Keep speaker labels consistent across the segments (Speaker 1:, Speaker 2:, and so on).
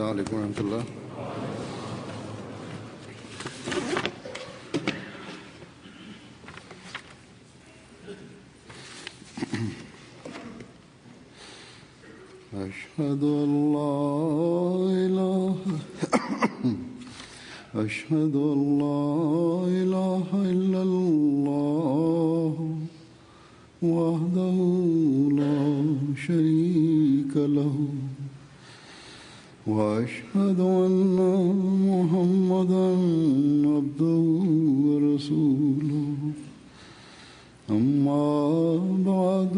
Speaker 1: السلام عليكم ورحمة الله. أشهد أن لا إله أشهد أن لا إله إلا الله وحده لا شريك له وأشهد أن محمدا عبده ورسوله أما بعد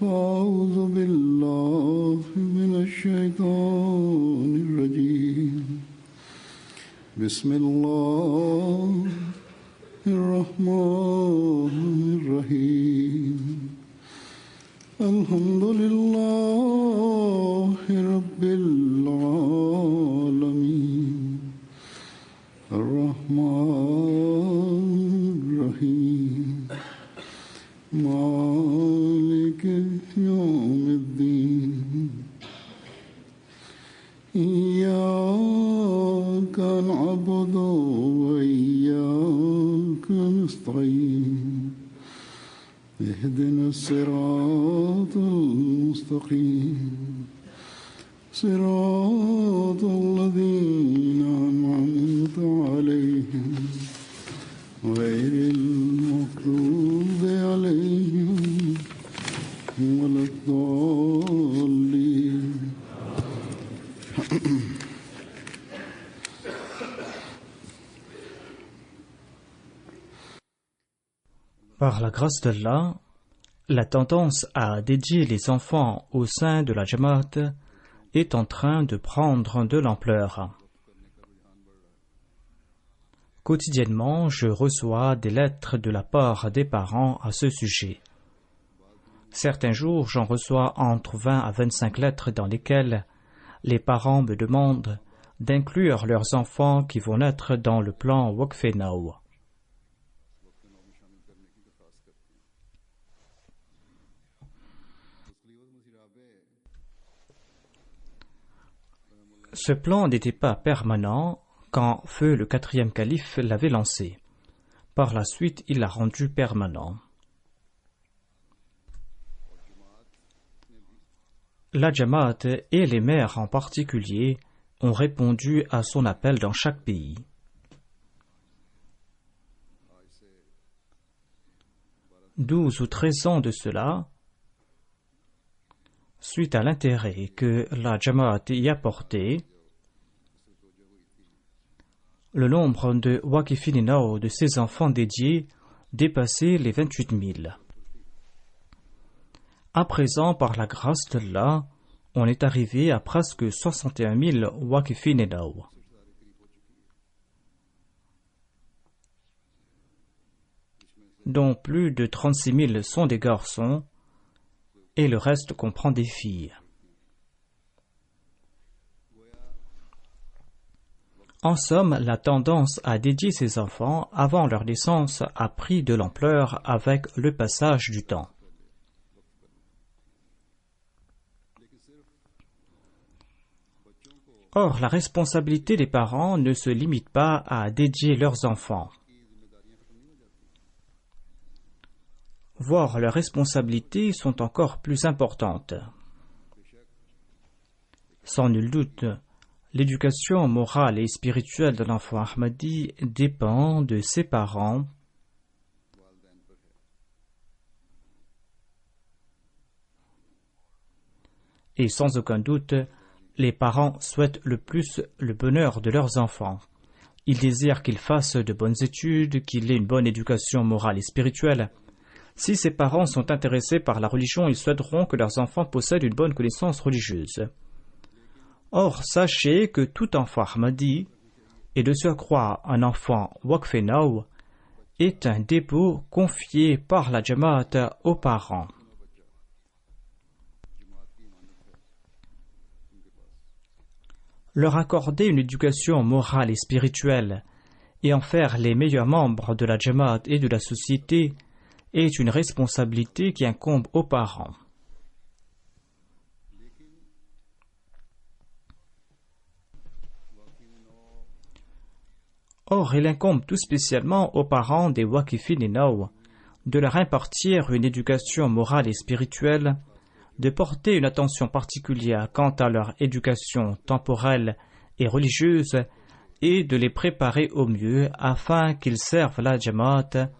Speaker 1: فأعوذ بالله من الشيطان الرجيم بسم الله الرحمن الرحيم الحمد لله رب العالمين الرحمن الرحيم مالك يوم الدين إياك نعبد وإياك نستعين اهدنا الصراط المستقيم صراط الذين أنعمت عليهم غير المغضوب عليهم ولا الضالين.
Speaker 2: Par la grâce d'Allah, la tendance à dédier les enfants au sein de la Jamaat est en train de prendre de l'ampleur. Quotidiennement, je reçois des lettres de la part des parents à ce sujet. Certains jours, j'en reçois entre 20 à 25 lettres dans lesquelles les parents me demandent d'inclure leurs enfants qui vont naître dans le plan Waqf Now. Ce plan n'était pas permanent quand Feu le 4e calife l'avait lancé. Par la suite, il l'a rendu permanent. La Jamaat et les maires en particulier ont répondu à son appel dans chaque pays. « 12 ou 13 ans de cela, suite à l'intérêt que la Jamaat y a porté, le nombre de Waqifin Now de ses enfants dédiés dépassait les 28 000. À présent, par la grâce d'Allah, on est arrivé à presque 61 000 Waqifin Now. Dont plus de 36 000 sont des garçons et le reste comprend des filles. En somme, la tendance à dédier ses enfants avant leur naissance a pris de l'ampleur avec le passage du temps. Or, la responsabilité des parents ne se limite pas à dédier leurs enfants. Voire leurs responsabilités sont encore plus importantes. Sans nul doute, l'éducation morale et spirituelle de l'enfant Ahmadi dépend de ses parents et sans aucun doute, les parents souhaitent le plus le bonheur de leurs enfants. Ils désirent qu'ils fassent de bonnes études, qu'ils aient une bonne éducation morale et spirituelle. Si ces parents sont intéressés par la religion, ils souhaiteront que leurs enfants possèdent une bonne connaissance religieuse. Or, sachez que tout enfant Ahmadi, et de surcroît un enfant Waqf Now, est un dépôt confié par la Jamaat aux parents. Leur accorder une éducation morale et spirituelle et en faire les meilleurs membres de la Jamaat et de la société est une responsabilité qui incombe aux parents. Or, il incombe tout spécialement aux parents des Waqifin de leur impartir une éducation morale et spirituelle, de porter une attention particulière quant à leur éducation temporelle et religieuse et de les préparer au mieux afin qu'ils servent la Jamaat.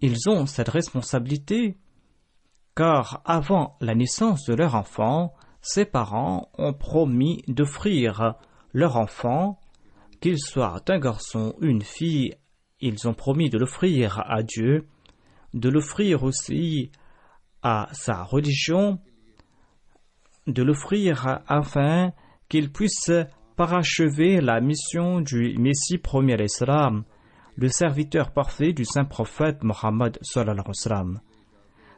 Speaker 2: Ils ont cette responsabilité car avant la naissance de leur enfant, ses parents ont promis d'offrir leur enfant, qu'il soit un garçon ou une fille, ils ont promis de l'offrir à Dieu, de l'offrir aussi à sa religion, de l'offrir afin qu'il puisse parachever la mission du Messie premier al-Islam, le serviteur parfait du saint prophète Mohammed sallallahu alayhi wa sallam.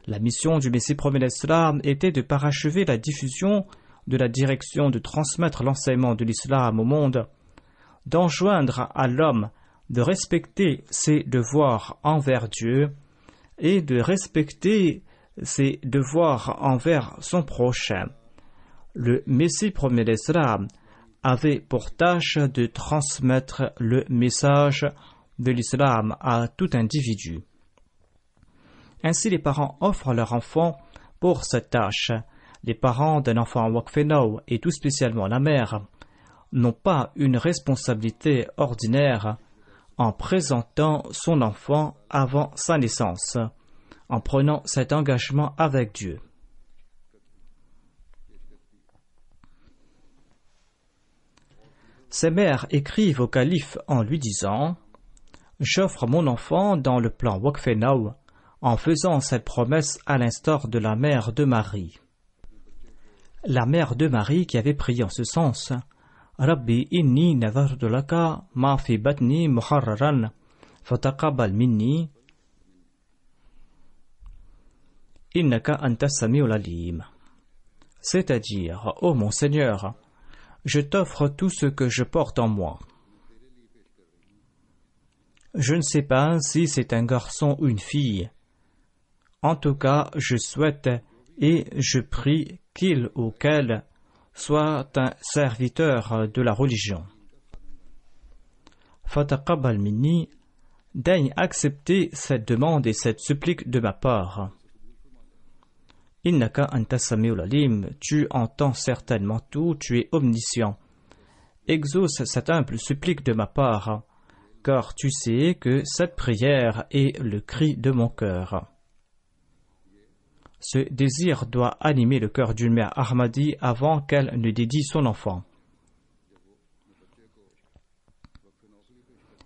Speaker 2: La mission du Messie premier al-Islam était de parachever la diffusion de la direction de transmettre l'enseignement de l'islam au monde, d'enjoindre à l'homme de respecter ses devoirs envers Dieu et de respecter ses devoirs envers son prochain. Le Messie premier d'Islam avait pour tâche de transmettre le message de l'islam à tout individu. Ainsi, les parents offrent leur enfant pour cette tâche. Les parents d'un enfant Waqfenau, et tout spécialement la mère, n'ont pas une responsabilité ordinaire en présentant son enfant avant sa naissance, en prenant cet engagement avec Dieu. Ces mères écrivent au calife en lui disant « J'offre mon enfant dans le plan Waqfenau en faisant cette promesse à l'instar de la mère de Marie. » La mère de Marie qui avait prié en ce sens « Rabbi inni nazartu laka ma fi batni muharraran fataqabbal minni innaka anta samiul alim » c'est-à-dire « Ô mon Seigneur, je t'offre tout ce que je porte en moi. Je ne sais pas si c'est un garçon ou une fille. En tout cas, je souhaite et je prie qu'il ou qu'elle soit un serviteur de la religion. Fataqabbal minni, daigne accepter cette demande et cette supplique de ma part. Innaka anta samiul alim, tu entends certainement tout, tu es omniscient. Exauce cette humble supplique de ma part, car tu sais que cette prière est le cri de mon cœur. Ce désir doit animer le cœur d'une mère Ahmadi avant qu'elle ne dédie son enfant.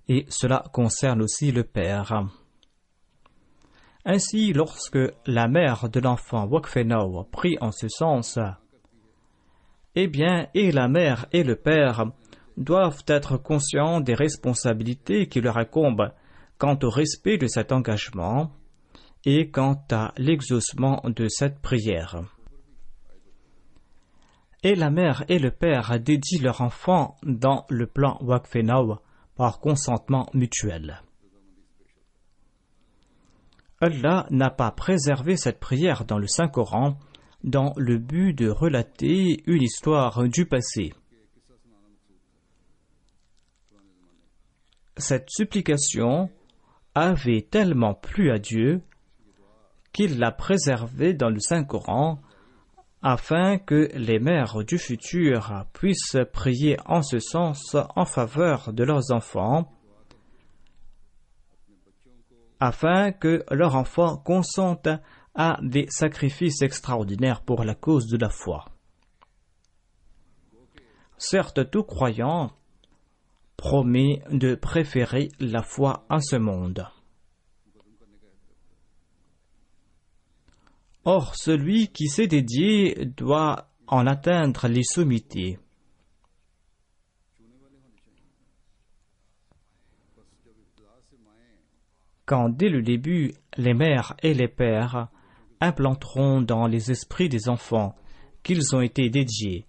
Speaker 2: Et cela concerne aussi le père. Ainsi, lorsque la mère de l'enfant Waqfenau prie en ce sens, eh bien, et la mère et le père doivent être conscients des responsabilités qui leur incombent quant au respect de cet engagement et quant à l'exaucement de cette prière. Et la mère et le père dédient leur enfant dans le plan Waqfenau par consentement mutuel. Allah n'a pas préservé cette prière dans le Saint-Coran dans le but de relater une histoire du passé. Cette supplication avait tellement plu à Dieu qu'il l'a préservée dans le Saint-Coran afin que les mères du futur puissent prier en ce sens en faveur de leurs enfants, afin que leurs enfants consentent à des sacrifices extraordinaires pour la cause de la foi. Certes, tout croyant promet de préférer la foi à ce monde. Or, celui qui s'est dédié doit en atteindre les sommités. Quand dès le début, les mères et les pères implanteront dans les esprits des enfants qu'ils ont été dédiés,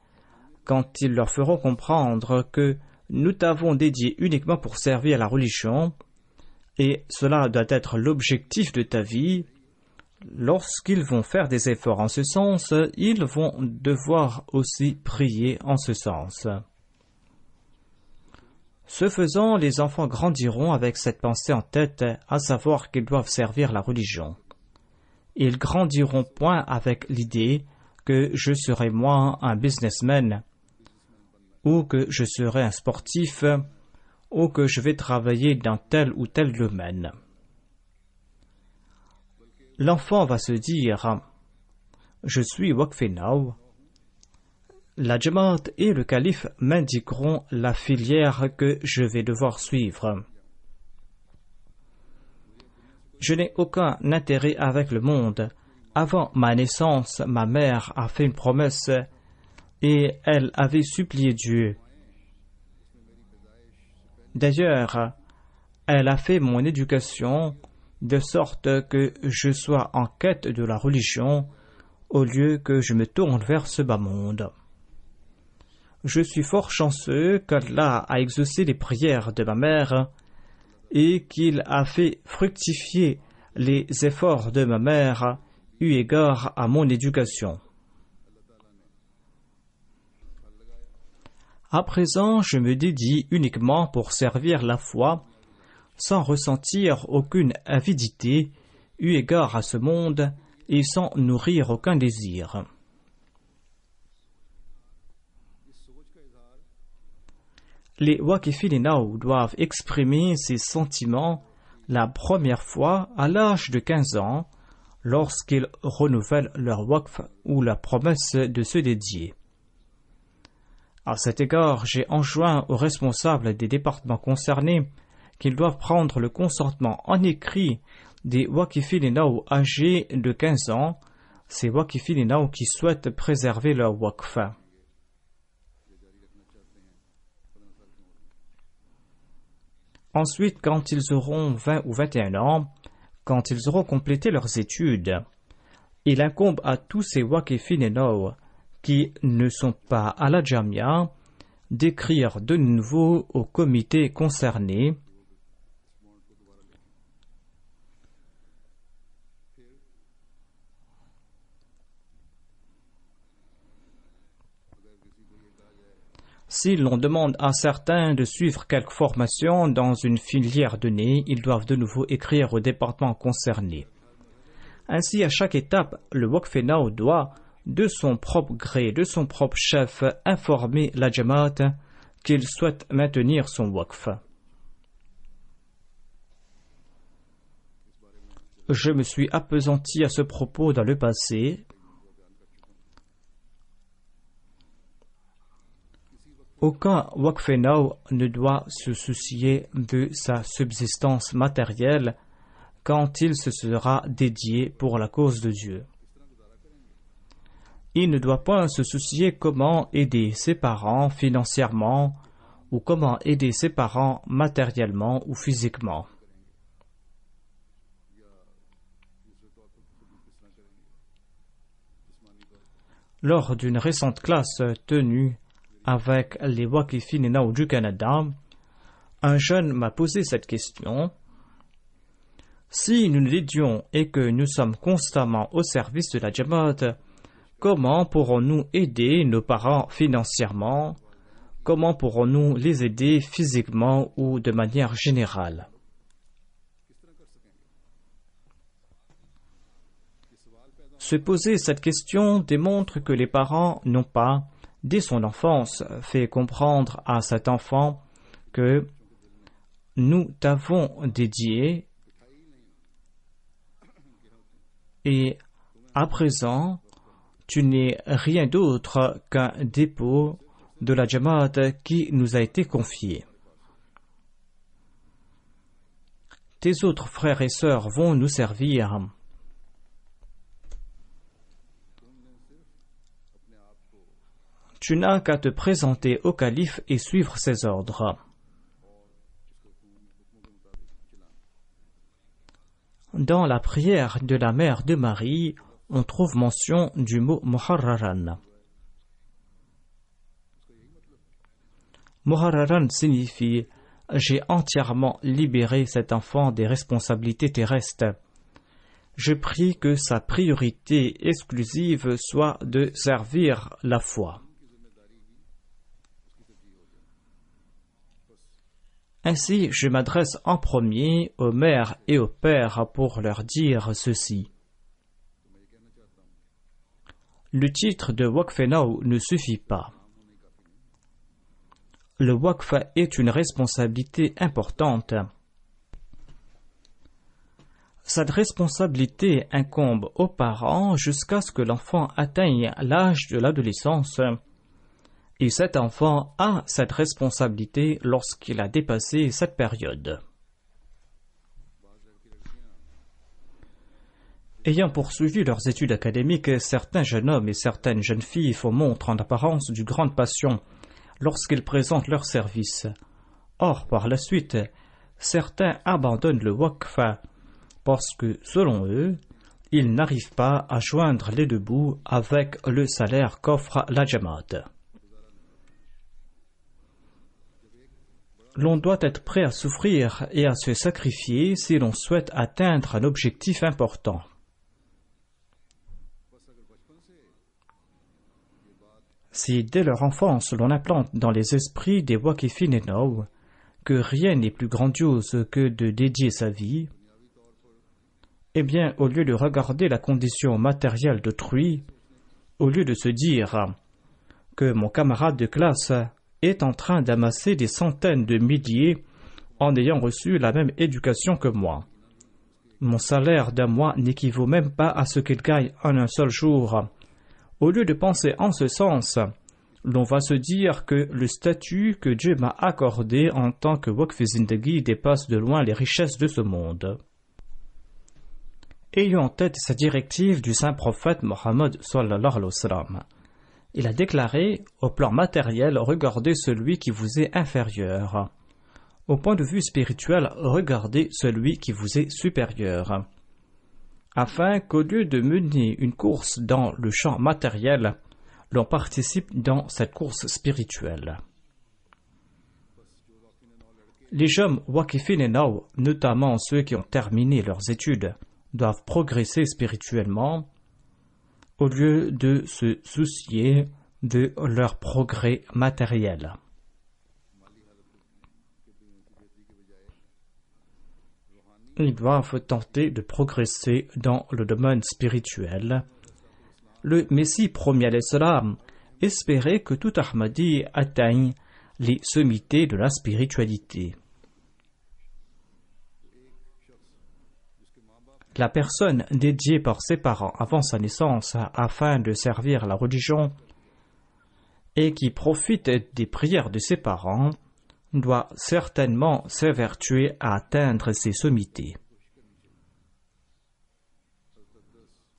Speaker 2: quand ils leur feront comprendre que nous t'avons dédié uniquement pour servir à la religion, et cela doit être l'objectif de ta vie, lorsqu'ils vont faire des efforts en ce sens, ils vont devoir aussi prier en ce sens. Ce faisant, les enfants grandiront avec cette pensée en tête, à savoir qu'ils doivent servir la religion. Ils grandiront point avec l'idée que je serai moi un businessman, ou que je serai un sportif, ou que je vais travailler dans tel ou tel domaine. L'enfant va se dire « Je suis Waqf Now ». La Jamaat et le calife m'indiqueront la filière que je vais devoir suivre. Je n'ai aucun intérêt avec le monde. Avant ma naissance, ma mère a fait une promesse et elle avait supplié Dieu. D'ailleurs, elle a fait mon éducation de sorte que je sois en quête de la religion au lieu que je me tourne vers ce bas monde. Je suis fort chanceux qu'Allah a exaucé les prières de ma mère et qu'il a fait fructifier les efforts de ma mère eu égard à mon éducation. À présent, je me dédie uniquement pour servir la foi, sans ressentir aucune avidité eu égard à ce monde et sans nourrir aucun désir. Les Waqifilinaw doivent exprimer ces sentiments la première fois à l'âge de 15 ans lorsqu'ils renouvellent leur waqf ou la promesse de se dédier. À cet égard, j'ai enjoint aux responsables des départements concernés qu'ils doivent prendre le consentement en écrit des Waqifilinaw âgés de 15 ans, ces Waqifilinaw qui souhaitent préserver leur waqf. Ensuite, quand ils auront 20 ou 21 ans, quand ils auront complété leurs études, il incombe à tous ces Waqifilinaw qui ne sont pas à la Jamia d'écrire de nouveau au comité concerné Si l'on demande à certains de suivre quelque formation dans une filière donnée, ils doivent de nouveau écrire au département concerné. Ainsi, à chaque étape, le Waqf Now doit, de son propre gré, de son propre chef, informer la Jamaat qu'il souhaite maintenir son Waqf. Je me suis appesanti à ce propos dans le passé. Aucun Waqf Now ne doit se soucier de sa subsistance matérielle quand il se sera dédié pour la cause de Dieu. Il ne doit pas se soucier comment aider ses parents financièrement ou comment aider ses parents matériellement ou physiquement. Lors d'une récente classe tenue avec les Waqifilinaw du Canada, un jeune m'a posé cette question. Si nous nous dédions et que nous sommes constamment au service de la Jamaat, comment pourrons-nous aider nos parents financièrement? Comment pourrons-nous les aider physiquement ou de manière générale? Se poser cette question démontre que les parents n'ont pas, dès son enfance, fait comprendre à cet enfant que nous t'avons dédié et à présent, tu n'es rien d'autre qu'un dépôt de la Jamaat qui nous a été confié. Tes autres frères et sœurs vont nous servir. Tu n'as qu'à te présenter au calife et suivre ses ordres. Dans la prière de la mère de Marie, on trouve mention du mot Muharraran. Muharraran signifie « J'ai entièrement libéré cet enfant des responsabilités terrestres. Je prie que sa priorité exclusive soit de servir la foi. » Ainsi, je m'adresse en premier aux mères et aux pères pour leur dire ceci. Le titre de Waqf-e-Naw ne suffit pas. Le Waqf est une responsabilité importante. Cette responsabilité incombe aux parents jusqu'à ce que l'enfant atteigne l'âge de l'adolescence. Et cet enfant a cette responsabilité lorsqu'il a dépassé cette période. Ayant poursuivi leurs études académiques, certains jeunes hommes et certaines jeunes filles font montre en apparence d'une grande passion lorsqu'ils présentent leur service. Or, par la suite, certains abandonnent le Waqf parce que, selon eux, ils n'arrivent pas à joindre les deux bouts avec le salaire qu'offre la Jamaat. L'on doit être prêt à souffrir et à se sacrifier si l'on souhaite atteindre un objectif important. Si dès leur enfance l'on implante dans les esprits des Waqifin-e-Naw que rien n'est plus grandiose que de dédier sa vie, eh bien, au lieu de regarder la condition matérielle d'autrui, au lieu de se dire que mon camarade de classe est en train d'amasser des centaines de milliers en ayant reçu la même éducation que moi, mon salaire d'un mois n'équivaut même pas à ce qu'il gagne en un seul jour. Au lieu de penser en ce sens, l'on va se dire que le statut que Dieu m'a accordé en tant que Waqf-e-Zindagi dépasse de loin les richesses de ce monde. Ayant en tête sa directive du saint prophète Mohammed sallallahu alayhi wa sallam, il a déclaré, au plan matériel, regardez celui qui vous est inférieur. Au point de vue spirituel, regardez celui qui vous est supérieur. Afin qu'au lieu de mener une course dans le champ matériel, l'on participe dans cette course spirituelle. Les jeunes Waqifin-e-Naw, notamment ceux qui ont terminé leurs études, doivent progresser spirituellement au lieu de se soucier de leur progrès matériel. Ils doivent tenter de progresser dans le domaine spirituel. Le Messie premier alayhi salam espérait que tout Ahmadi atteigne les sommités de la spiritualité. La personne dédiée par ses parents avant sa naissance afin de servir la religion et qui profite des prières de ses parents doit certainement s'évertuer à atteindre ces sommités.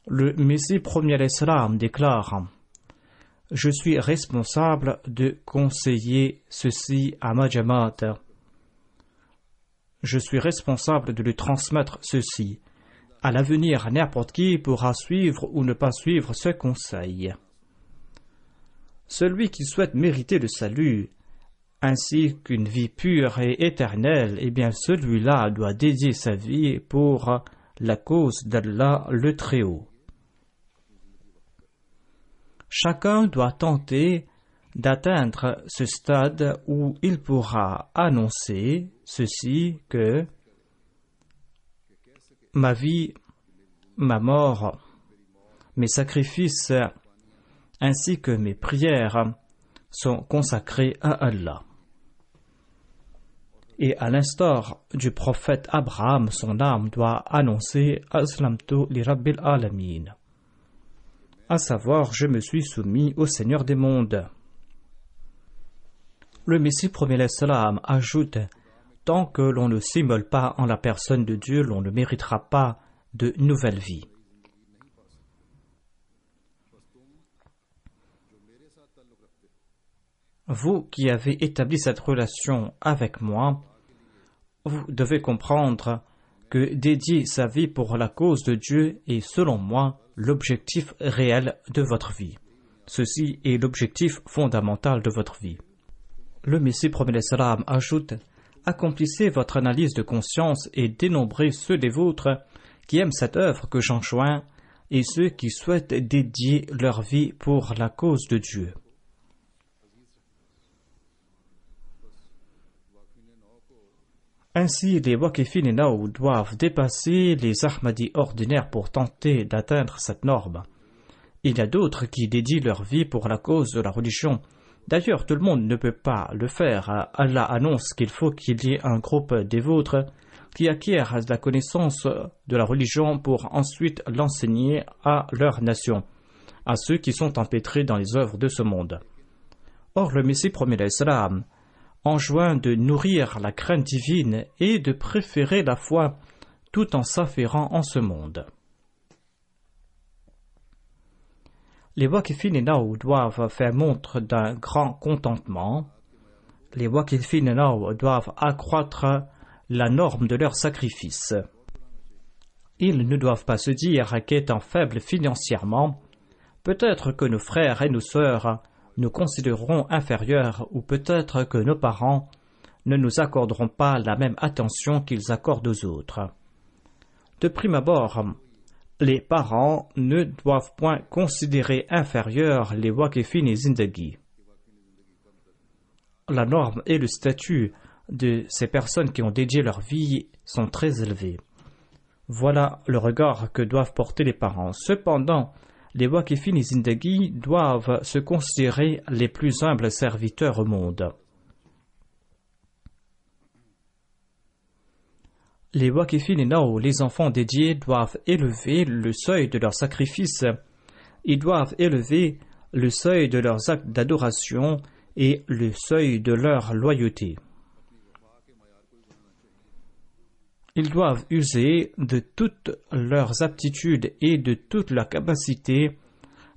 Speaker 2: Le Messie premier alayhi salam déclare « Je suis responsable de conseiller ceci à ma Jamaat. Je suis responsable de lui transmettre ceci. À l'avenir, n'importe qui pourra suivre ou ne pas suivre ce conseil. Celui qui souhaite mériter le salut, ainsi qu'une vie pure et éternelle, eh bien celui-là doit dédier sa vie pour la cause d'Allah le Très-Haut. Chacun doit tenter d'atteindre ce stade où il pourra annoncer ceci que ma vie, ma mort, mes sacrifices ainsi que mes prières sont consacrés à Allah. Et à l'instar du prophète Abraham, son âme doit annoncer Aslamtu li Rabbil Alamin, à savoir je me suis soumis au Seigneur des mondes. Le Messie premier alayhi salam ajoute tant que l'on ne s'immole pas en la personne de Dieu, l'on ne méritera pas de nouvelle vie. Vous qui avez établi cette relation avec moi, vous devez comprendre que dédier sa vie pour la cause de Dieu est, selon moi, l'objectif réel de votre vie. Ceci est l'objectif fondamental de votre vie. Le Messie premier salam ajoute « Accomplissez votre analyse de conscience et dénombrez ceux des vôtres qui aiment cette œuvre que j'enjoins et ceux qui souhaitent dédier leur vie pour la cause de Dieu. » Ainsi, les Waqifin et Nao doivent dépasser les Ahmadis ordinaires pour tenter d'atteindre cette norme. Il y a d'autres qui dédient leur vie pour la cause de la religion. D'ailleurs, tout le monde ne peut pas le faire. Allah annonce qu'il faut qu'il y ait un groupe des vôtres qui acquièrent la connaissance de la religion pour ensuite l'enseigner à leur nation, à ceux qui sont empêtrés dans les œuvres de ce monde. Or, le Messie premier l'Islam enjoint de nourrir la crainte divine et de préférer la foi tout en s'affairant en ce monde. Les Waqifin et Nao doivent faire montre d'un grand contentement. Les Waqifin et Nao doivent accroître la norme de leur sacrifice. Ils ne doivent pas se dire qu'étant faibles financièrement, peut-être que nos frères et nos sœurs nous considéreront inférieurs ou peut-être que nos parents ne nous accorderont pas la même attention qu'ils accordent aux autres. De prime abord, les parents ne doivent point considérer inférieurs les Waqifin et Zindagi. La norme et le statut de ces personnes qui ont dédié leur vie sont très élevés. Voilà le regard que doivent porter les parents. Cependant, les Waqifin et Zindagi doivent se considérer les plus humbles serviteurs au monde. Les Waqifin et Nao, les enfants dédiés, doivent élever le seuil de leur sacrifice. Ils doivent élever le seuil de leurs actes d'adoration et le seuil de leur loyauté. Ils doivent user de toutes leurs aptitudes et de toutes leurs capacités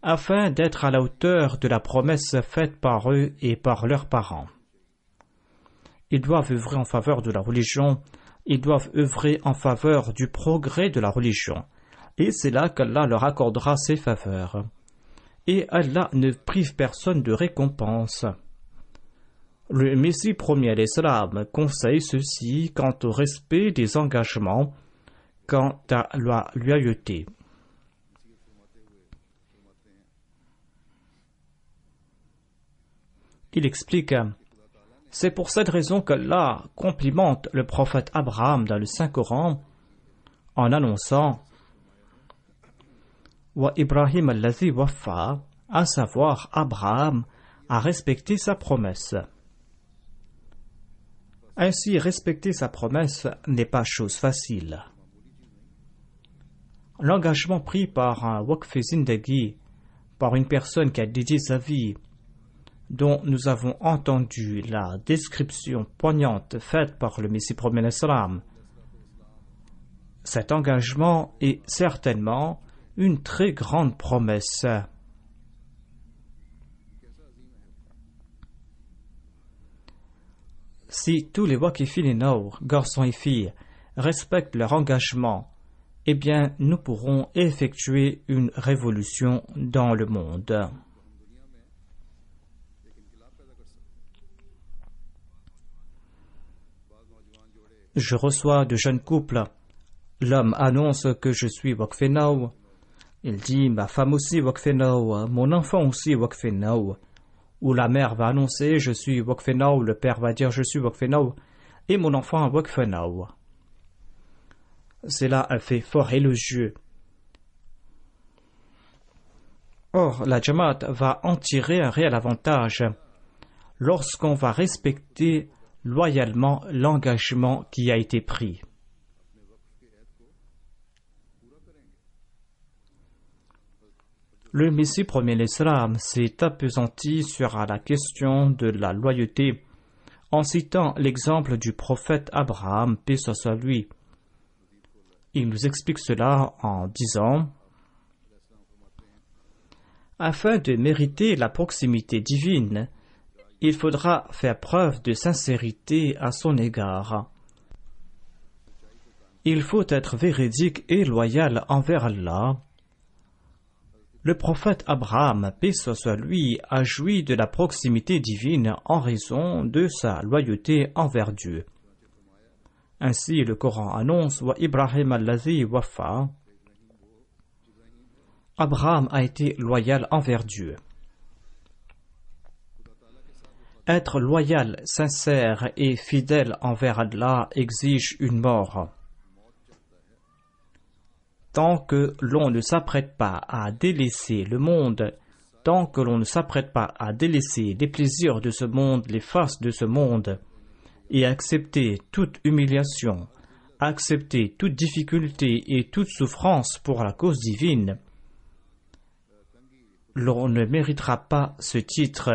Speaker 2: afin d'être à la hauteur de la promesse faite par eux et par leurs parents. Ils doivent œuvrer en faveur de la religion, ils doivent œuvrer en faveur du progrès de la religion, et c'est là qu'Allah leur accordera ses faveurs. Et Allah ne prive personne de récompense. Le Messie premier l'Islam conseille ceci quant au respect des engagements, quant à la loyauté. Il explique: c'est pour cette raison qu'Allah complimente le prophète Abraham dans le Saint-Coran en annonçant Wa Ibrahim allazi waffa, à savoir Abraham a respecté sa promesse. Ainsi, respecter sa promesse n'est pas chose facile. L'engagement pris par un Waqf Zindagi, par une personne qui a dédié sa vie, dont nous avons entendu la description poignante faite par le Messie premier l'Islam, cet engagement est certainement une très grande promesse. Si tous les Waqifin et Nao, garçons et filles, respectent leur engagement, eh bien, nous pourrons effectuer une révolution dans le monde. Je reçois de jeunes couples. L'homme annonce que je suis Waqf Nao. Il dit ma femme aussi Waqf Nao, mon enfant aussi Waqf Nao. Ou la mère va annoncer je suis Waqf Nao, le père va dire je suis Waqf Nao, et mon enfant Waqf Nao. C'est là un fait fort élogieux. Or, la Jamaat va en tirer un réel avantage lorsqu'on va respecter loyalement l'engagement qui a été pris. Le Messie premier l'Islam s'est appesanti sur la question de la loyauté en citant l'exemple du prophète Abraham, paix soit lui. Il nous explique cela en disant « Afin de mériter la proximité divine, il faudra faire preuve de sincérité à son égard. Il faut être véridique et loyal envers Allah. Le prophète Abraham, paix soit lui, a joui de la proximité divine en raison de sa loyauté envers Dieu. Ainsi, le Coran annonce Wa Ibrahim allazi waffa. Abraham a été loyal envers Dieu. Être loyal, sincère et fidèle envers Allah exige une mort. Tant que l'on ne s'apprête pas à délaisser le monde, tant que l'on ne s'apprête pas à délaisser les plaisirs de ce monde, les faces de ce monde, et accepter toute humiliation, accepter toute difficulté et toute souffrance pour la cause divine, l'on ne méritera pas ce titre.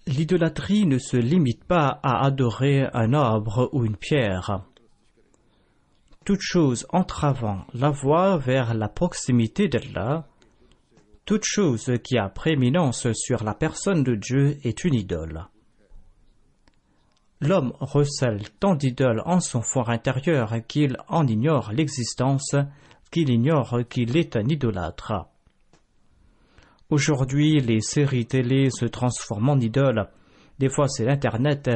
Speaker 2: L'idolâtrie ne se limite pas à adorer un arbre ou une pierre. Toute chose entravant la voie vers la proximité d'Allah, toute chose qui a prééminence sur la personne de Dieu est une idole. L'homme recèle tant d'idoles en son fort intérieur qu'il en ignore l'existence, qu'il ignore qu'il est un idolâtre. Aujourd'hui, les séries télé se transforment en idoles. Des fois, c'est l'Internet,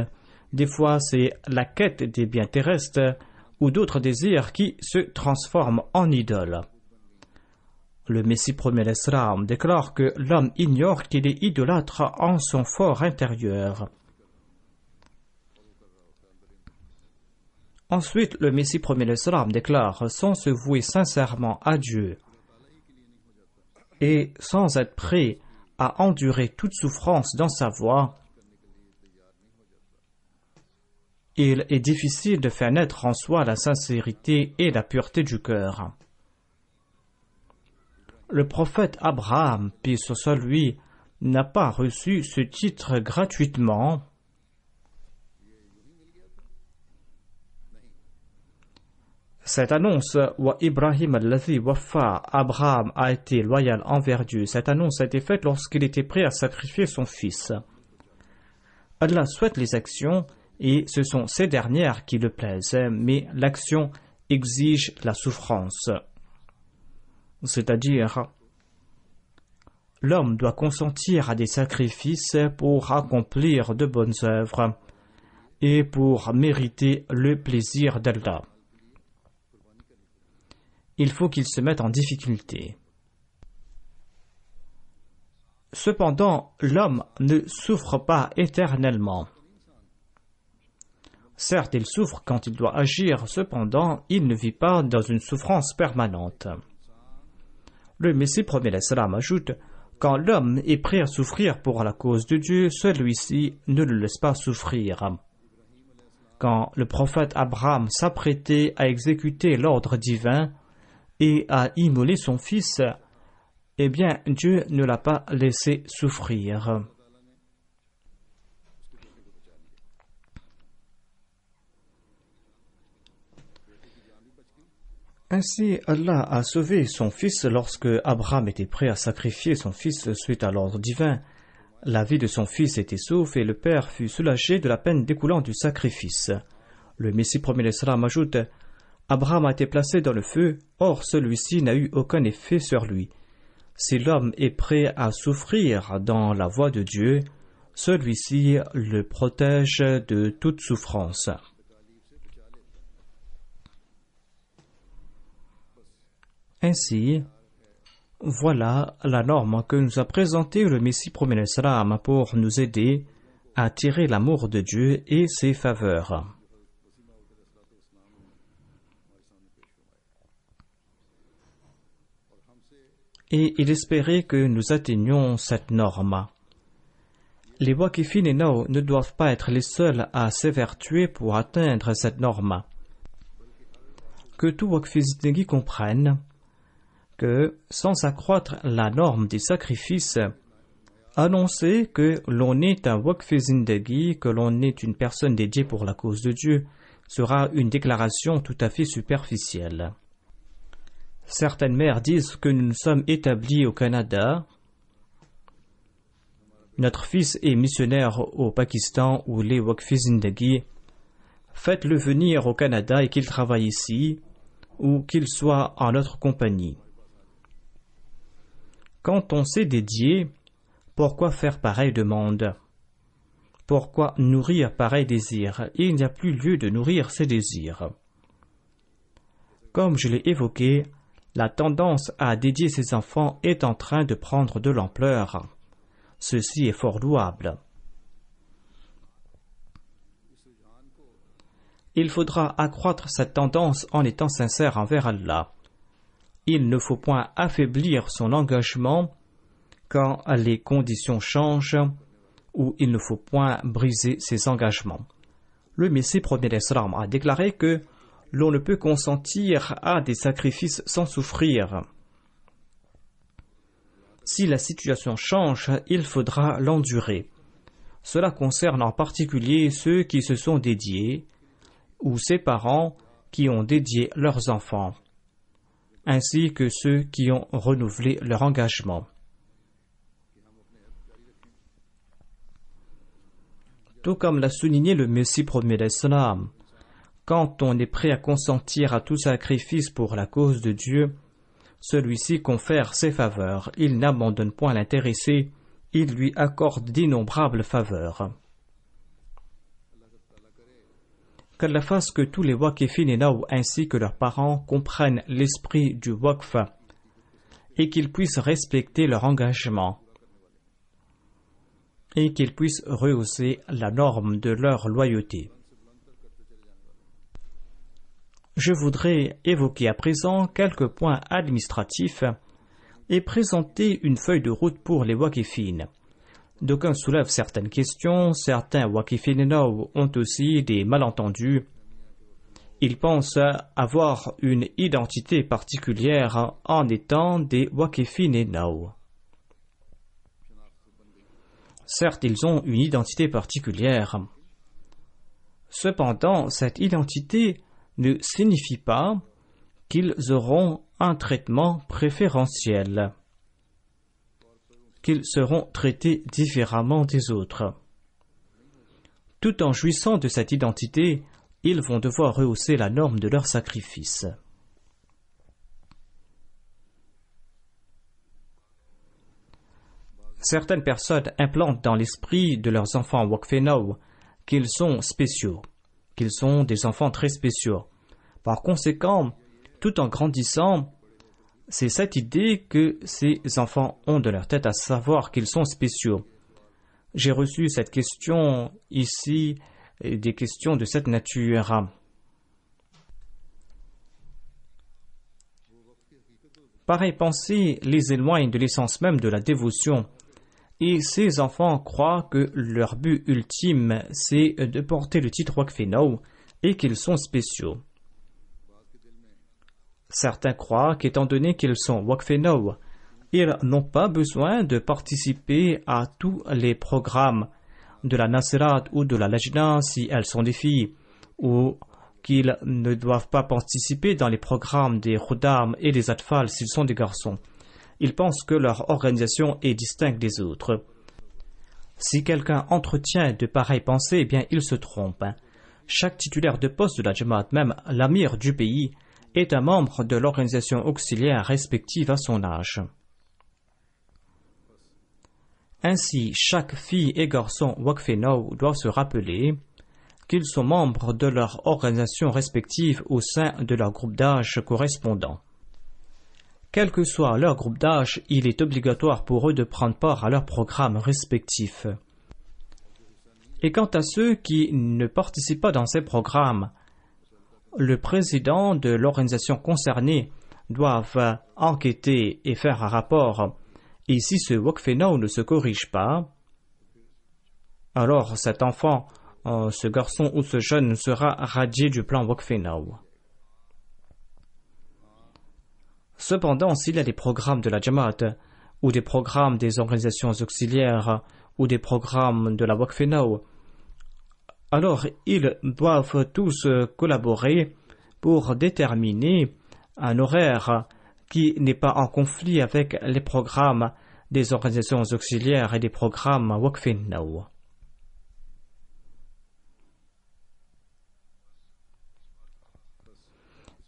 Speaker 2: des fois, c'est la quête des biens terrestres ou d'autres désirs qui se transforment en idoles. Le Messie premier l'Islam déclare que l'homme ignore qu'il est idolâtre en son fort intérieur. Ensuite, le Messie premier l'Islam déclare, sans se vouer sincèrement à Dieu et sans être prêt à endurer toute souffrance dans sa voie, il est difficile de faire naître en soi la sincérité et la pureté du cœur. Le prophète Abraham, paix sur lui, n'a pas reçu ce titre gratuitement. Cette annonce, wa Ibrahim al-Ladhi Wafa, Abraham a été loyal envers Dieu. Cette annonce a été faite lorsqu'il était prêt à sacrifier son fils. Allah souhaite les actions et ce sont ces dernières qui le plaisent, mais l'action exige la souffrance. C'est-à-dire, l'homme doit consentir à des sacrifices pour accomplir de bonnes œuvres et pour mériter le plaisir d'Allah. Il faut qu'il se mette en difficulté. Cependant, l'homme ne souffre pas éternellement. Certes, il souffre quand il doit agir, cependant, il ne vit pas dans une souffrance permanente. Le Messie premier l'Islam ajoute, quand l'homme est prêt à souffrir pour la cause de Dieu, celui-ci ne le laisse pas souffrir. Quand le prophète Abraham s'apprêtait à exécuter l'ordre divin et à immoler son fils, eh bien, Dieu ne l'a pas laissé souffrir. Ainsi, Allah a sauvé son fils lorsque Abraham était prêt à sacrifier son fils suite à l'ordre divin. La vie de son fils était sauve et le père fut soulagé de la peine découlant du sacrifice. Le Messie premier l'Islam ajoute, Abraham a été placé dans le feu, or celui-ci n'a eu aucun effet sur lui. Si l'homme est prêt à souffrir dans la voie de Dieu, celui-ci le protège de toute souffrance. Ainsi, voilà la norme que nous a présentée le Messie premier l'Islam pour nous aider à tirer l'amour de Dieu et ses faveurs. Et il espérait que nous atteignions cette norme. Les Waqifin et Nao ne doivent pas être les seuls à s'évertuer pour atteindre cette norme. Que tout Waqf Zindagi comprenne que, sans accroître la norme des sacrifices, annoncer que l'on est un Waqf Zindagi, que l'on est une personne dédiée pour la cause de Dieu, sera une déclaration tout à fait superficielle. Certaines mères disent que nous nous sommes établis au Canada. Notre fils est missionnaire au Pakistan ou les Waqf Zindagi. Faites-le venir au Canada et qu'il travaille ici ou qu'il soit en notre compagnie. Quand on s'est dédié, pourquoi faire pareille demande? Pourquoi nourrir pareil désir? Il n'y a plus lieu de nourrir ces désirs. Comme je l'ai évoqué, la tendance à dédier ses enfants est en train de prendre de l'ampleur. Ceci est fort louable. Il faudra accroître cette tendance en étant sincère envers Allah. Il ne faut point affaiblir son engagement quand les conditions changent ou il ne faut point briser ses engagements. Le Messie prophète d'Islam a déclaré que l'on ne peut consentir à des sacrifices sans souffrir. Si la situation change, il faudra l'endurer. Cela concerne en particulier ceux qui se sont dédiés ou ces parents qui ont dédié leurs enfants, ainsi que ceux qui ont renouvelé leur engagement. Tout comme l'a souligné le Messie prophète d'Islam, quand on est prêt à consentir à tout sacrifice pour la cause de Dieu, celui-ci confère ses faveurs, il n'abandonne point l'intéressé, il lui accorde d'innombrables faveurs. Qu'Allah fasse que tous les Waqifin et Naw ainsi que leurs parents comprennent l'esprit du Waqf et qu'ils puissent respecter leur engagement et qu'ils puissent rehausser la norme de leur loyauté. Je voudrais évoquer à présent quelques points administratifs et présenter une feuille de route pour les Waqifin. D'aucuns soulèvent certaines questions, certains Waqifin et Naw ont aussi des malentendus. Ils pensent avoir une identité particulière en étant des Waqifin et Naw. Certes, ils ont une identité particulière. Cependant, cette identité ne signifie pas qu'ils auront un traitement préférentiel, qu'ils seront traités différemment des autres. Tout en jouissant de cette identité, ils vont devoir rehausser la norme de leur sacrifice. Certaines personnes implantent dans l'esprit de leurs enfants Waqf et Naw qu'ils sont spéciaux, qu'ils sont des enfants très spéciaux. Par conséquent, tout en grandissant, c'est cette idée que ces enfants ont de leur tête, à savoir qu'ils sont spéciaux. J'ai reçu cette question ici, des questions de cette nature. Pareille pensée les éloigne de l'essence même de la dévotion. Et ces enfants croient que leur but ultime, c'est de porter le titre Waqf et Naw et qu'ils sont spéciaux. Certains croient qu'étant donné qu'ils sont Waqf et Naw, ils n'ont pas besoin de participer à tous les programmes de la Nasirat ou de la Lajna si elles sont des filles, ou qu'ils ne doivent pas participer dans les programmes des Khuddam et des Atfal s'ils sont des garçons. Ils pensent que leur organisation est distincte des autres. Si quelqu'un entretient de pareilles pensées, eh bien il se trompe. Chaque titulaire de poste de la Jamaat, même l'amir du pays, est un membre de l'organisation auxiliaire respective à son âge. Ainsi, chaque fille et garçon Waqf et Naw doivent se rappeler qu'ils sont membres de leur organisation respective au sein de leur groupe d'âge correspondant. Quel que soit leur groupe d'âge, il est obligatoire pour eux de prendre part à leurs programmes respectifs. Et quant à ceux qui ne participent pas dans ces programmes, le président de l'organisation concernée doit enquêter et faire un rapport. Et si ce Waqf et Naw ne se corrige pas, alors cet enfant, ce garçon ou ce jeune sera radié du plan Waqf et Naw. Cependant, s'il y a des programmes de la Jamaat, ou des programmes des organisations auxiliaires, ou des programmes de la Waqf et Naw, alors ils doivent tous collaborer pour déterminer un horaire qui n'est pas en conflit avec les programmes des organisations auxiliaires et des programmes Waqf et Naw.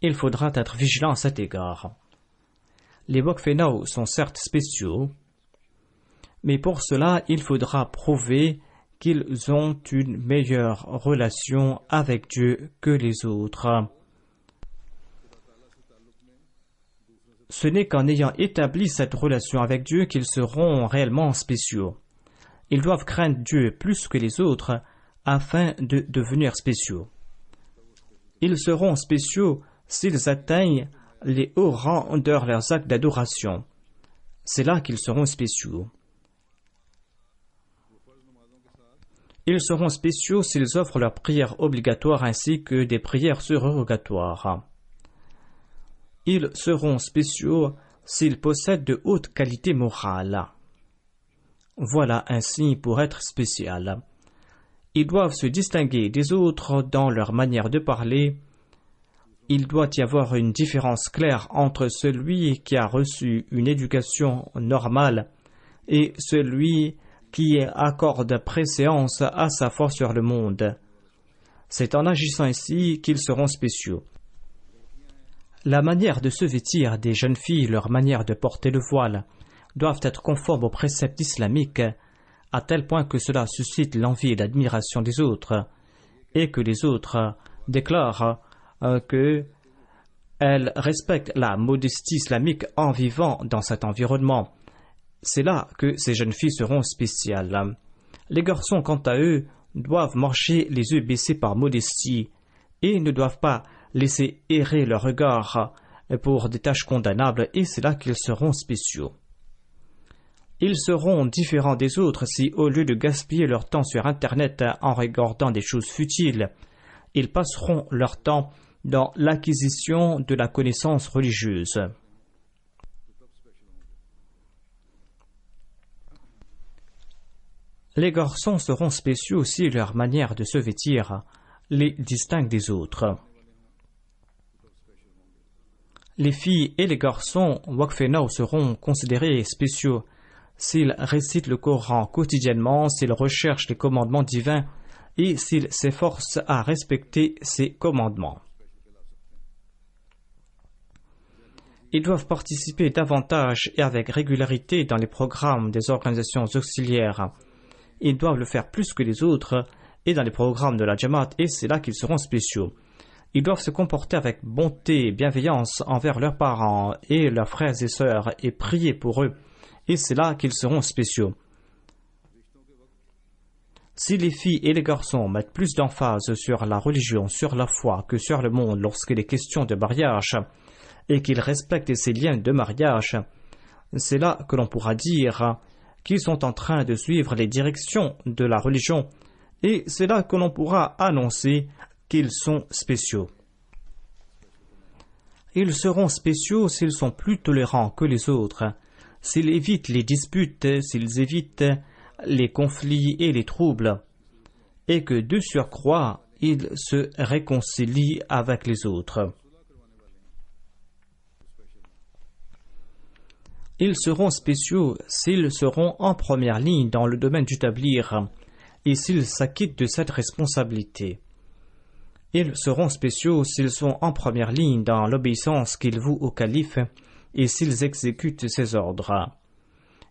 Speaker 2: Il faudra être vigilant à cet égard. Les Waqf et Naw sont certes spéciaux, mais pour cela, il faudra prouver qu'ils ont une meilleure relation avec Dieu que les autres. Ce n'est qu'en ayant établi cette relation avec Dieu qu'ils seront réellement spéciaux. Ils doivent craindre Dieu plus que les autres afin de devenir spéciaux. Ils seront spéciaux s'ils atteignent les hauts rangs de leurs actes d'adoration. C'est là qu'ils seront spéciaux. Ils seront spéciaux s'ils offrent leurs prières obligatoires ainsi que des prières surrogatoires. Ils seront spéciaux s'ils possèdent de hautes qualités morales. Voilà un signe pour être spécial. Ils doivent se distinguer des autres dans leur manière de parler. Il doit y avoir une différence claire entre celui qui a reçu une éducation normale et celui qui accorde préséance à sa foi sur le monde. C'est en agissant ainsi qu'ils seront spéciaux. La manière de se vêtir des jeunes filles, leur manière de porter le voile, doivent être conformes aux préceptes islamiques, à tel point que cela suscite l'envie et l'admiration des autres, et que les autres déclarent qu'elles respectent la modestie islamique en vivant dans cet environnement. C'est là que ces jeunes filles seront spéciales. Les garçons, quant à eux, doivent marcher les yeux baissés par modestie et ne doivent pas laisser errer leur regard pour des tâches condamnables, et c'est là qu'ils seront spéciaux. Ils seront différents des autres si, au lieu de gaspiller leur temps sur Internet en regardant des choses futiles, ils passeront leur temps dans l'acquisition de la connaissance religieuse. Les garçons seront spéciaux si leur manière de se vêtir les distingue des autres. Les filles et les garçons Waqfenao seront considérés spéciaux s'ils récitent le Coran quotidiennement, s'ils recherchent les commandements divins et s'ils s'efforcent à respecter ces commandements. Ils doivent participer davantage et avec régularité dans les programmes des organisations auxiliaires. Ils doivent le faire plus que les autres et dans les programmes de la Jamaat, et c'est là qu'ils seront spéciaux. Ils doivent se comporter avec bonté et bienveillance envers leurs parents et leurs frères et sœurs et prier pour eux, et c'est là qu'ils seront spéciaux. Si les filles et les garçons mettent plus d'emphase sur la religion, sur la foi que sur le monde lorsqu'il est question de mariage, et qu'ils respectent ces liens de mariage, c'est là que l'on pourra dire qu'ils sont en train de suivre les directions de la religion, et c'est là que l'on pourra annoncer qu'ils sont spéciaux. Ils seront spéciaux s'ils sont plus tolérants que les autres, s'ils évitent les disputes, s'ils évitent les conflits et les troubles, et que de surcroît, ils se réconcilient avec les autres. Ils seront spéciaux s'ils seront en première ligne dans le domaine du tablir et s'ils s'acquittent de cette responsabilité. Ils seront spéciaux s'ils sont en première ligne dans l'obéissance qu'ils vouent au calife et s'ils exécutent ses ordres.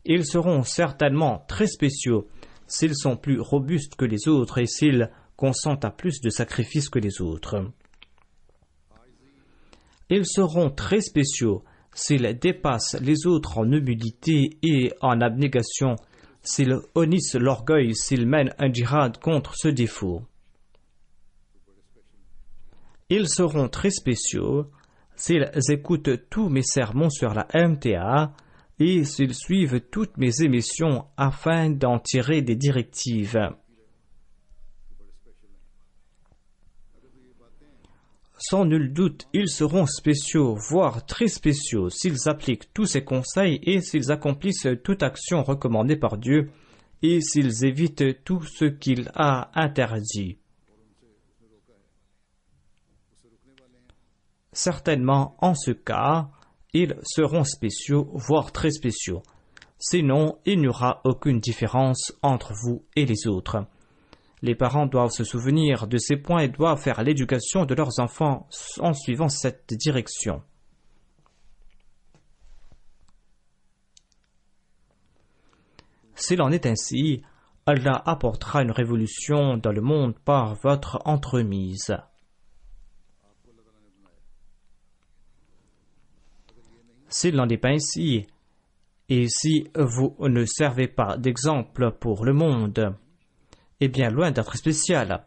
Speaker 2: Ils seront certainement très spéciaux s'ils sont plus robustes que les autres et s'ils consentent à plus de sacrifices que les autres. Ils seront très spéciaux s'ils dépassent les autres en humilité et en abnégation, s'ils honnissent l'orgueil, s'ils mènent un djihad contre ce défaut. Ils seront très spéciaux s'ils écoutent tous mes sermons sur la MTA et s'ils suivent toutes mes émissions afin d'en tirer des directives. Sans nul doute, ils seront spéciaux, voire très spéciaux, s'ils appliquent tous ces conseils et s'ils accomplissent toute action recommandée par Dieu et s'ils évitent tout ce qu'il a interdit. Certainement, en ce cas, ils seront spéciaux, voire très spéciaux. Sinon, il n'y aura aucune différence entre vous et les autres. Les parents doivent se souvenir de ces points et doivent faire l'éducation de leurs enfants en suivant cette direction. S'il en est ainsi, Allah apportera une révolution dans le monde par votre entremise. S'il n'en est pas ainsi, Et si vous ne servez pas d'exemple pour le monde, eh bien loin d'être spécial,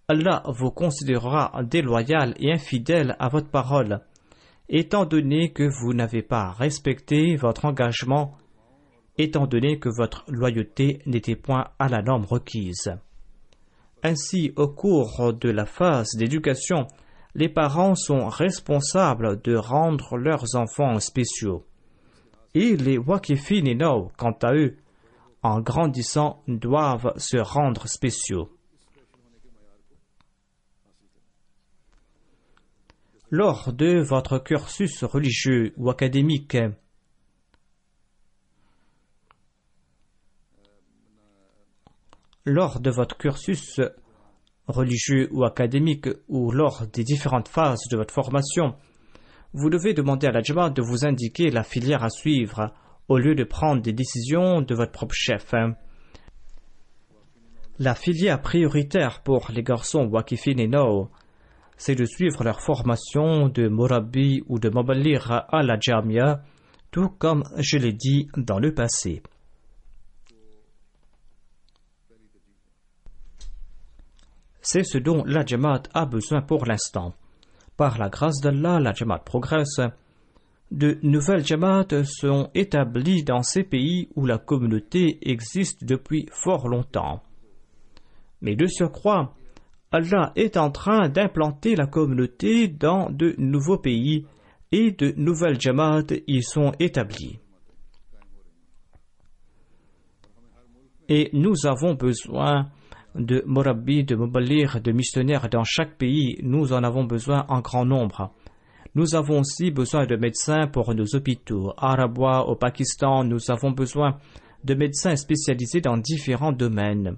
Speaker 2: Allah vous considérera déloyal et infidèle à votre parole, étant donné que vous n'avez pas respecté votre engagement, étant donné que votre loyauté n'était point à la norme requise. Ainsi, au cours de la phase d'éducation, les parents sont responsables de rendre leurs enfants spéciaux. Et les Waqifin et Now, quant à eux, en grandissant, doivent se rendre spéciaux. Lors de votre cursus religieux ou académique, lors des différentes phases de votre formation, vous devez demander à la Jamaat de vous indiquer la filière à suivre au lieu de prendre des décisions de votre propre chef. La filière prioritaire pour les garçons Waqifin et Now, c'est de suivre leur formation de Murabbi ou de Muballigh à la Jamia, tout comme je l'ai dit dans le passé. C'est ce dont la Jamaat a besoin pour l'instant. Par la grâce d'Allah, la Jamaat progresse. De nouvelles Jamaat sont établies dans ces pays où la communauté existe depuis fort longtemps. Mais de surcroît, Allah est en train d'implanter la communauté dans de nouveaux pays et de nouvelles Jamaat y sont établies. Et nous avons besoin de Murabbi, de Muballigh, de missionnaires dans chaque pays. Nous en avons besoin en grand nombre. Nous avons aussi besoin de médecins pour nos hôpitaux. À Rabwa, au Pakistan, nous avons besoin de médecins spécialisés dans différents domaines.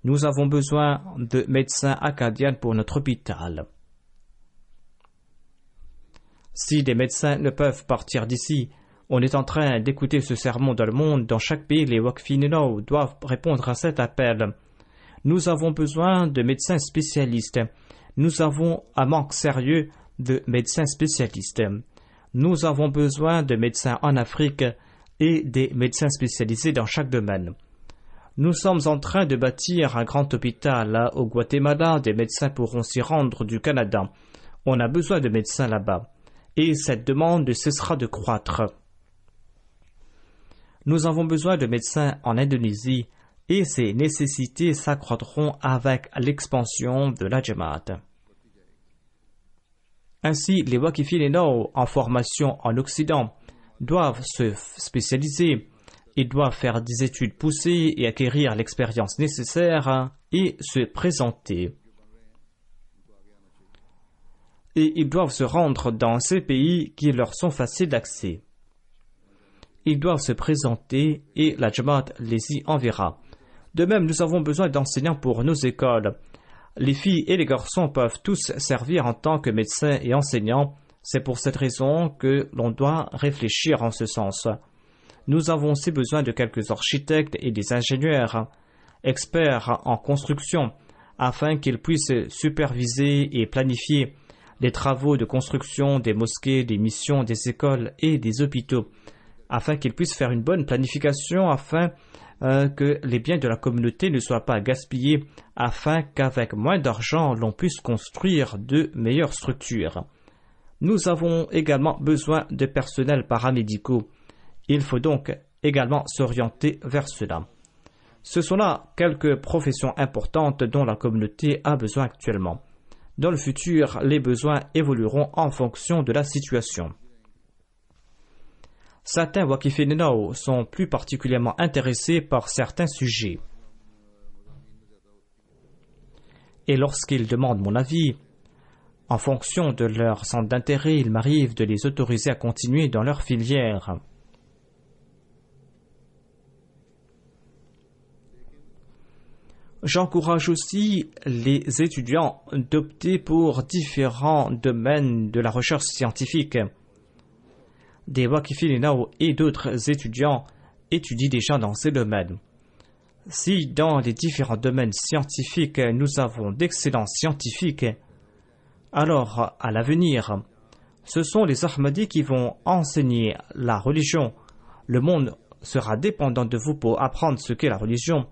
Speaker 2: Nous avons besoin de médecins acadiens pour notre hôpital. Si des médecins ne peuvent partir d'ici, on est en train d'écouter ce sermon dans le monde. Dans chaque pays, les Waqifin et Now doivent répondre à cet appel. Nous avons besoin de médecins spécialistes. Nous avons un manque sérieux de médecins spécialistes. Nous avons besoin de médecins en Afrique et des médecins spécialisés dans chaque domaine. Nous sommes en train de bâtir un grand hôpital au Guatemala. Des médecins pourront s'y rendre du Canada. On a besoin de médecins là-bas. Et cette demande ne cessera de croître. Nous avons besoin de médecins en Indonésie et ces nécessités s'accroîtront avec l'expansion de la Jamaat. Ainsi, les Waqifin et Now en formation en Occident doivent se spécialiser et doivent faire des études poussées et acquérir l'expérience nécessaire et se présenter. Et ils doivent se rendre dans ces pays qui leur sont faciles d'accès. Ils doivent se présenter et la Jamaat les y enverra. De même, nous avons besoin d'enseignants pour nos écoles. Les filles et les garçons peuvent tous servir en tant que médecins et enseignants. C'est pour cette raison que l'on doit réfléchir en ce sens. Nous avons aussi besoin de quelques architectes et des ingénieurs, experts en construction, afin qu'ils puissent superviser et planifier les travaux de construction des mosquées, des missions, des écoles et des hôpitaux, afin qu'ils puissent faire une bonne planification, afin que les biens de la communauté ne soient pas gaspillés, afin qu'avec moins d'argent, l'on puisse construire de meilleures structures. Nous avons également besoin de personnels paramédicaux. Il faut donc également s'orienter vers cela. Ce sont là quelques professions importantes dont la communauté a besoin actuellement. Dans le futur, les besoins évolueront en fonction de la situation. Certains Waqifin et Now sont plus particulièrement intéressés par certains sujets. Et lorsqu'ils demandent mon avis, en fonction de leur centre d'intérêt, il m'arrive de les autoriser à continuer dans leur filière. J'encourage aussi les étudiants d'opter pour différents domaines de la recherche scientifique. Des Waqifin et Now et d'autres étudiants étudient déjà dans ces domaines. Si dans les différents domaines scientifiques nous avons d'excellents scientifiques, alors à l'avenir, ce sont les Ahmadis qui vont enseigner la religion Le monde sera dépendant de vous pour apprendre ce qu'est la religion.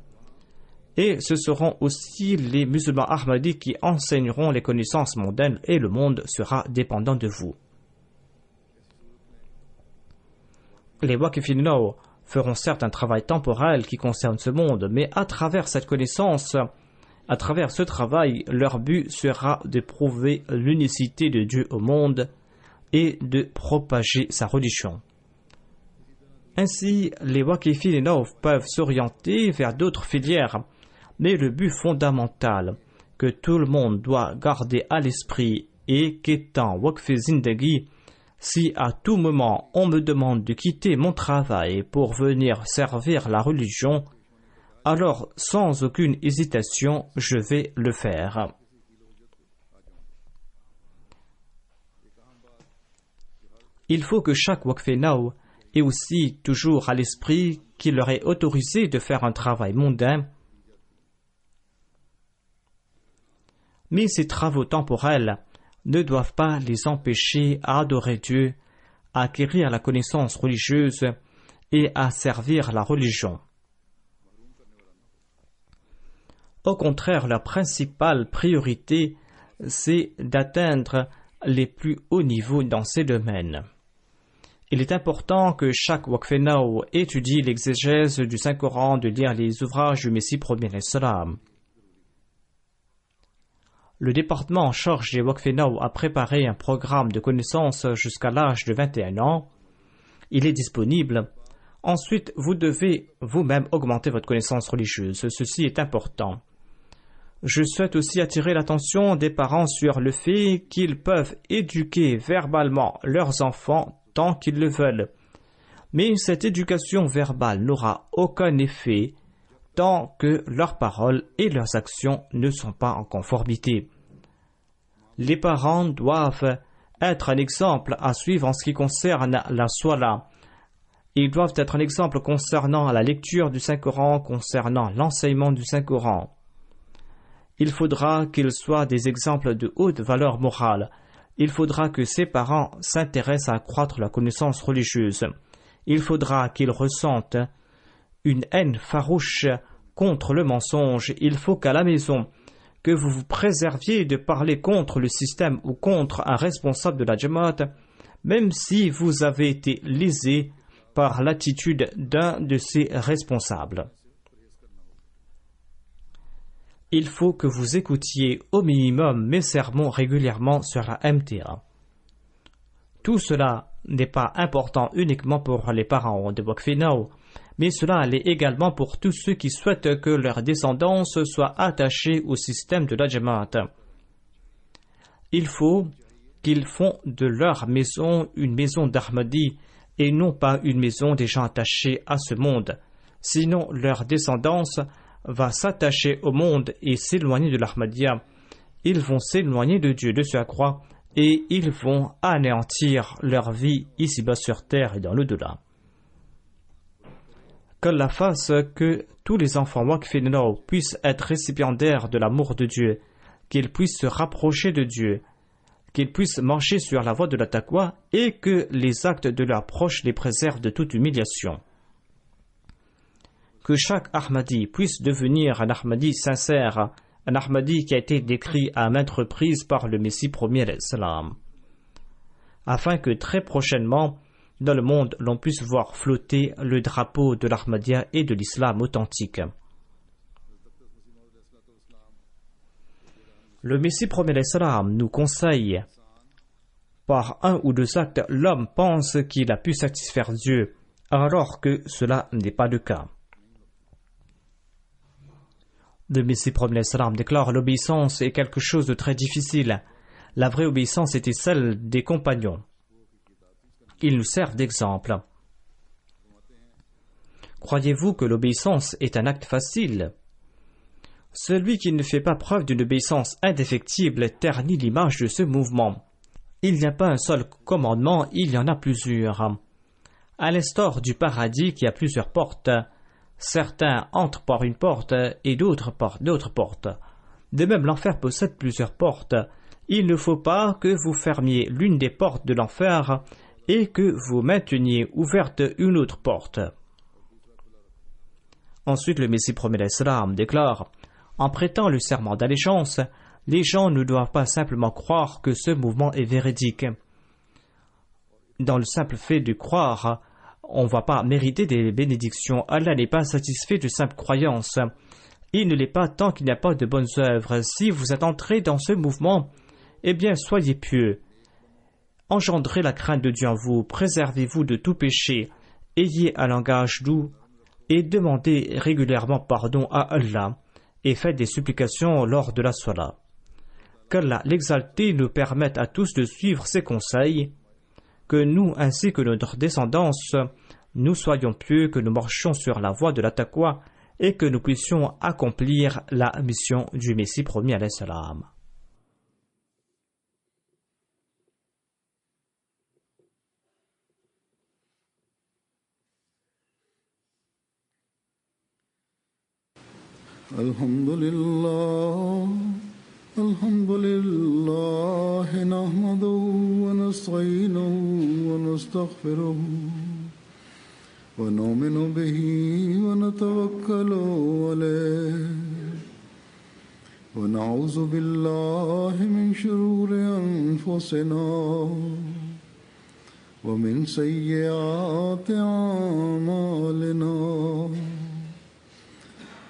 Speaker 2: Et ce seront aussi les musulmans Ahmadis qui enseigneront les connaissances mondaines et le monde sera dépendant de vous. Les Waqifino feront certes un travail temporel qui concerne ce monde, mais à travers cette connaissance, à travers ce travail, leur but sera de prouver l'unicité de Dieu au monde et de propager sa religion. Ainsi, les Waqifino peuvent s'orienter vers d'autres filières, mais le but fondamental que tout le monde doit garder à l'esprit est qu'étant Waqf Zindagi, si à tout moment on me demande de quitter mon travail pour venir servir la religion, alors sans aucune hésitation, je vais le faire. Il faut que chaque Waqfenao ait aussi toujours à l'esprit qu'il leur est autorisé de faire un travail mondain, mais ces travaux temporels ne doivent pas les empêcher à adorer Dieu, à acquérir la connaissance religieuse et à servir la religion. Au contraire, la principale priorité, c'est d'atteindre les plus hauts niveaux dans ces domaines. Il est important que chaque Waqfenao étudie l'exégèse du Saint-Coran, de lire les ouvrages du Messie premier salam. Le département en charge des Waqfenao a préparé un programme de connaissances jusqu'à l'âge de 21 ans. Il est disponible. Ensuite, vous devez vous-même augmenter votre connaissance religieuse. Ceci est important. Je souhaite aussi attirer l'attention des parents sur le fait qu'ils peuvent éduquer verbalement leurs enfants tant qu'ils le veulent. Mais cette éducation verbale n'aura aucun effet tant que leurs paroles et leurs actions ne sont pas en conformité. Les parents doivent être un exemple à suivre en ce qui concerne la Swala. Ils doivent être un exemple concernant la lecture du Saint-Coran, concernant l'enseignement du Saint-Coran. Il faudra qu'ils soient des exemples de haute valeur morale. Il faudra que ces parents s'intéressent à accroître la connaissance religieuse. Il faudra qu'ils ressentent une haine farouche contre le mensonge. Il faut qu'à la maison, que vous vous préserviez de parler contre le système ou contre un responsable de la Jamaat, même si vous avez été lésé par l'attitude d'un de ces responsables. Il faut que vous écoutiez au minimum mes sermons régulièrement sur la MTA. Tout cela n'est pas important uniquement pour les parents de Waqfenao, mais cela l'est également pour tous ceux qui souhaitent que leur descendance soit attachée au système de la Jamaat. Il faut qu'ils font de leur maison une maison d'Ahmadi et non pas une maison des gens attachés à ce monde. Sinon, leur descendance va s'attacher au monde et s'éloigner de l'Ahmadiyya. Ils vont s'éloigner de Dieu, de sa croix, et ils vont anéantir leur vie ici-bas sur terre et dans l'au-delà. Qu'Allah fasse que tous les enfants Waqfenao puissent être récipiendaires de l'amour de Dieu, qu'ils puissent se rapprocher de Dieu, qu'ils puissent marcher sur la voie de la taqwa et que les actes de leurs proches les préservent de toute humiliation. Que chaque Ahmadi puisse devenir un Ahmadi sincère, un Ahmadi qui a été décrit à maintes reprises par le Messie premier salam, afin que très prochainement, dans le monde, l'on puisse voir flotter le drapeau de l'Ahmadiyya et de l'islam authentique. Le Messie premier salam nous conseille, par un ou deux actes, l'homme pense qu'il a pu satisfaire Dieu, alors que cela n'est pas le cas. Le Messie premier salam déclare: l'obéissance est quelque chose de très difficile. La vraie obéissance était celle des compagnons. Ils nous servent d'exemple. Croyez-vous que l'obéissance est un acte facile? Celui qui ne fait pas preuve d'une obéissance indéfectible ternit l'image de ce mouvement. Il n'y a pas un seul commandement, il y en a plusieurs. À l'instar du paradis qui a plusieurs portes, certains entrent par une porte et d'autres par d'autres portes. De même, l'enfer possède plusieurs portes. Il ne faut pas que vous fermiez l'une des portes de l'enfer et que vous mainteniez ouverte une autre porte. Ensuite, le Messie premier l'Islam déclare: en prêtant le serment d'allégeance, les gens ne doivent pas simplement croire que ce mouvement est véridique. Dans le simple fait de croire, on ne va pas mériter des bénédictions. Allah n'est pas satisfait de simple croyance. Il ne l'est pas tant qu'il n'y a pas de bonnes œuvres. Si vous êtes entré dans ce mouvement, eh bien, soyez pieux. Engendrez la crainte de Dieu en vous, préservez-vous de tout péché, ayez un langage doux et demandez régulièrement pardon à Allah et faites des supplications lors de la salat. Qu'Allah l'exalté nous permette à tous de suivre ses conseils, que nous ainsi que notre descendance, nous soyons pieux, que nous marchions sur la voie de la taqwa et que nous puissions accomplir la mission du Messie promis alayhi salam.
Speaker 1: Alhamdulillah, alhamdulillah, nahmaduhu wa nasta'inuhu wa nastaghfiruhu wa nu'minu bihi wa natawakkalu alayhi wa na'udhu billahi min shururi anfusina wa min sayyiati a'malina.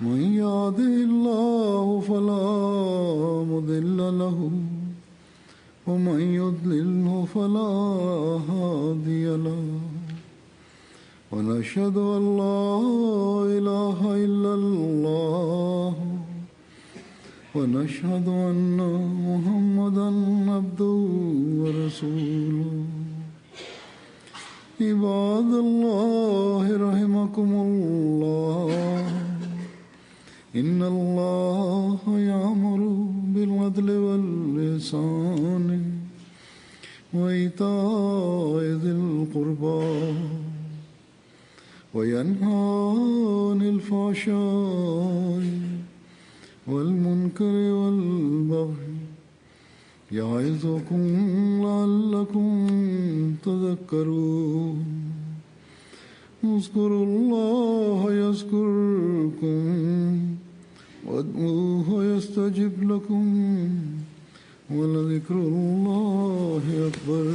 Speaker 1: من يهده الله فلا مضل له ومن يضلله فلا هادي له ونشهد أن لا إله إلا الله ونشهد أن محمدا عبده ورسوله. عباد الله رحمكم الله، إن الله يأمر بالعدل والإحسان وإيتاء ذي القربى وينهى عن الفحشاء والمنكر والبغي يعظكم لعلكم تذكرون. اذكروا الله يذكركم وادعوه يستجب لكم ولذكر الله أكبر.